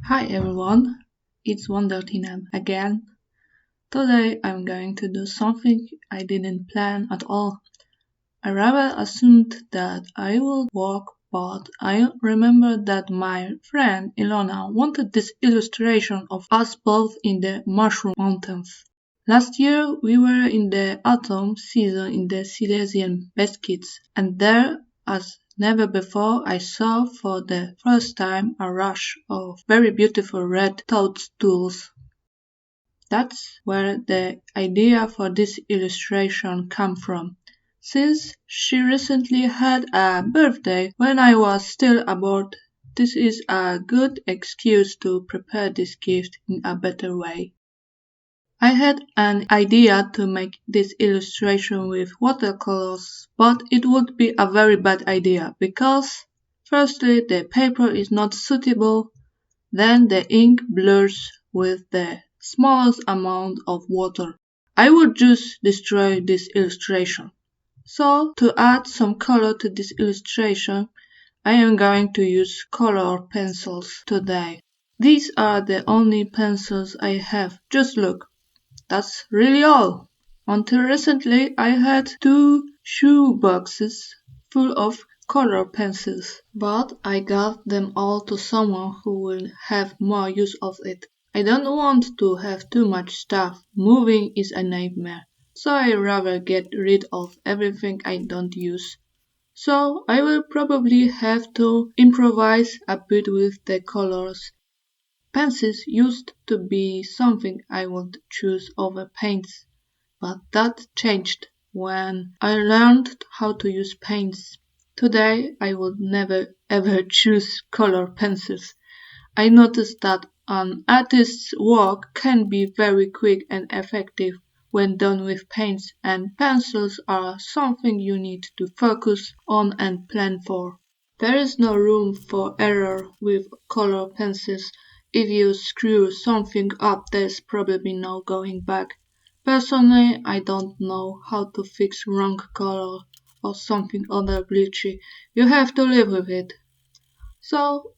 Hi everyone, it's Wondertinam again. Today I'm going to do something I didn't plan at all. I rather assumed that I would walk, but I remembered that my friend Ilona wanted this illustration of us both in the Mushroom Mountains. Last year we were in the autumn season in the Silesian Beskids, and there, as never before, I saw for the first time a rush of very beautiful red toadstools. That's where the idea for this illustration came from. Since she recently had a birthday when I was still aboard, this is a good excuse to prepare this gift in a better way. I had an idea to make this illustration with watercolors, but it would be a very bad idea because, firstly, the paper is not suitable, then the ink blurs with the smallest amount of water. I would just destroy this illustration. So, to add some color to this illustration, I am going to use color pencils today. These are the only pencils I have. Just look. That's really all. Until recently I had two shoe boxes full of color pencils, but I gave them all to someone who will have more use of it. I don't want to have too much stuff. Moving is a nightmare, so I rather get rid of everything I don't use. So I will probably have to improvise a bit with the colors. Pencils used to be something I would choose over paints, but that changed when I learned how to use paints. Today I would never ever choose color pencils. I noticed that an artist's work can be very quick and effective when done with paints, and pencils are something you need to focus on and plan for. There is no room for error with color pencils. If you screw something up, there's probably no going back. Personally, I don't know how to fix wrong color or something other glitchy. You have to live with it. So,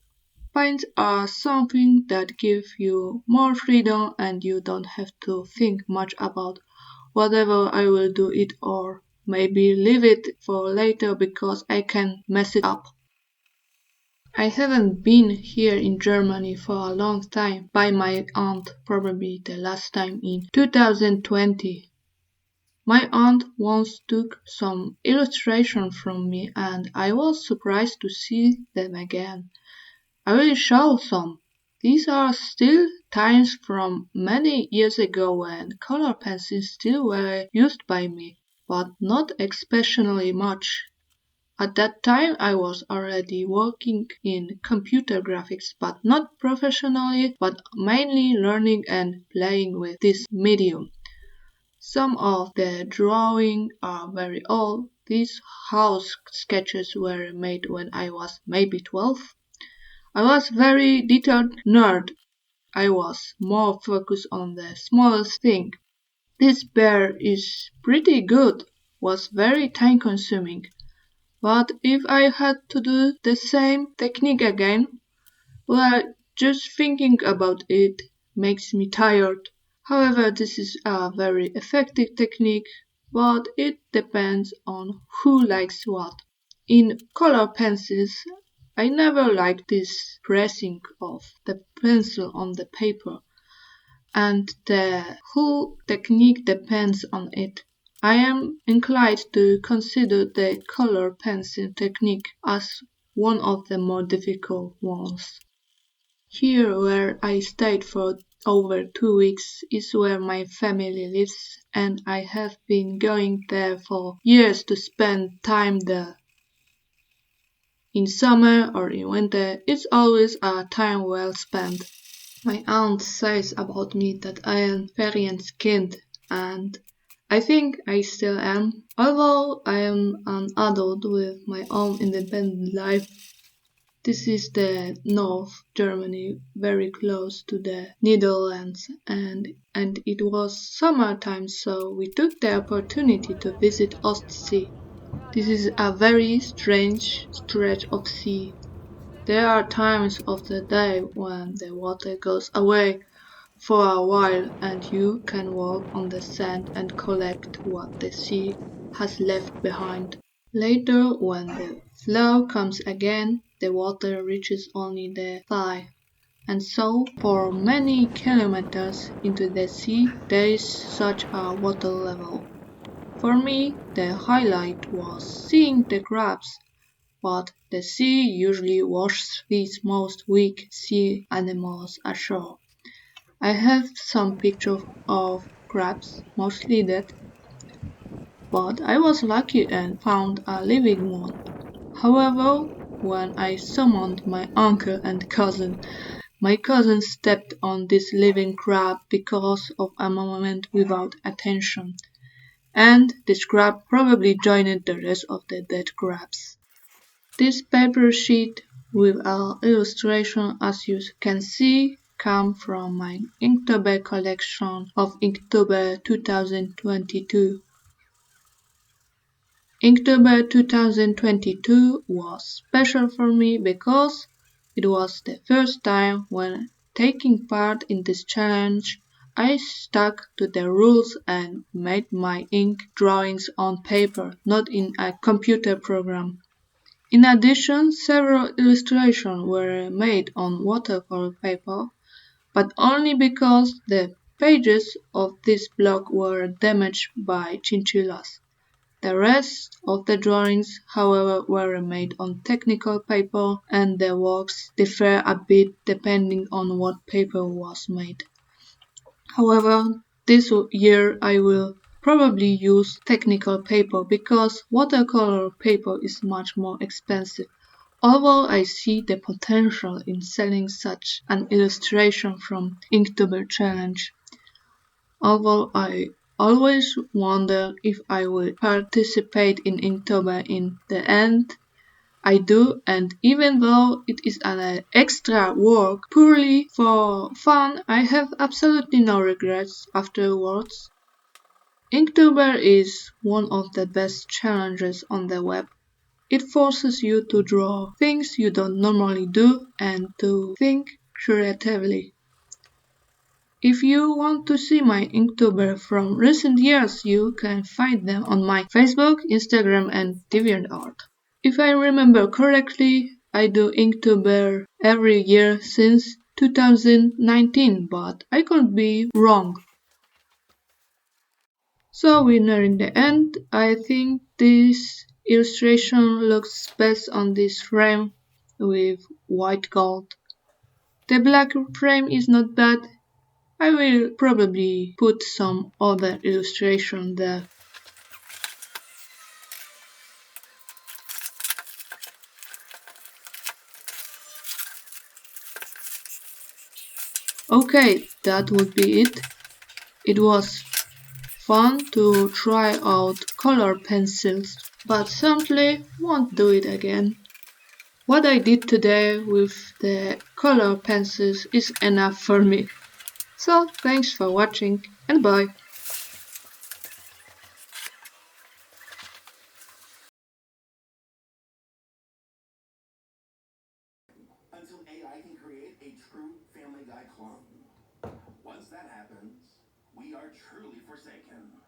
paints are something that give you more freedom and you don't have to think much about whatever I will do it or maybe leave it for later because I can mess it up. I haven't been here in Germany for a long time by my aunt, probably the last time in 2020. My aunt once took some illustrations from me and I was surprised to see them again. I will show some. These are still times from many years ago when color pencils still were used by me, but not especially much. At that time I was already working in computer graphics, but not professionally, but mainly learning and playing with this medium. Some of the drawings are very old. These house sketches were made when I was maybe 12. I was very detailed nerd. I was more focused on the smallest thing. This bear is pretty good, was very time consuming. But if I had to do the same technique again, well, just thinking about it makes me tired. However, this is a very effective technique, but it depends on who likes what. In color pencils, I never liked this pressing of the pencil on the paper, and the whole technique depends on it. I am inclined to consider the color pencil technique as one of the more difficult ones. Here where I stayed for over 2 weeks is where my family lives and I have been going there for years to spend time there. In summer or in winter, it's always a time well spent. My aunt says about me that I am fair-skinned, and I think I still am. Although I am an adult with my own independent life, this is the North Germany, very close to the Netherlands, and it was summertime, so we took the opportunity to visit Ostsee. This is a very strange stretch of sea. There are times of the day when the water goes away for a while and you can walk on the sand and collect what the sea has left behind. Later, when the flow comes again, the water reaches only the thigh, and so for many kilometers into the sea there is such a water level. For me, the highlight was seeing the crabs, but the sea usually washes these most weak sea animals ashore. I have some pictures of crabs, mostly dead, but I was lucky and found a living one. However, when I summoned my uncle and cousin, my cousin stepped on this living crab because of a moment without attention, and this crab probably joined the rest of the dead crabs. This paper sheet with an illustration, as you can see, come from my Inktober collection of Inktober 2022. Inktober 2022 was special for me because it was the first time when taking part in this challenge I stuck to the rules and made my ink drawings on paper, not in a computer program. In addition, several illustrations were made on watercolor paper, but only because the pages of this block were damaged by chinchillas. The rest of the drawings, however, were made on technical paper, and the works differ a bit depending on what paper was made. However, this year I will probably use technical paper because watercolor paper is much more expensive. Although I see the potential in selling such an illustration from Inktober challenge, although I always wonder if I will participate in Inktober in the end, I do, and even though it is an extra work purely for fun, I have absolutely no regrets afterwards. Inktober is one of the best challenges on the web. It forces you to draw things you don't normally do and to think creatively. If you want to see my Inktober from recent years, you can find them on my Facebook, Instagram, and DeviantArt. If I remember correctly, I do Inktober every year since 2019, but I could be wrong. So winner in the end, I think this illustration looks best on this frame with white gold. The black frame is not bad. I will probably put some other illustration there. Okay, that would be it. It was fun to try out color pencils, but certainly won't do it again. What I did today with the color pencils is enough for me. So thanks for watching and bye. Until AI can create a true Family Guy clone. Once that happens, we are truly forsaken.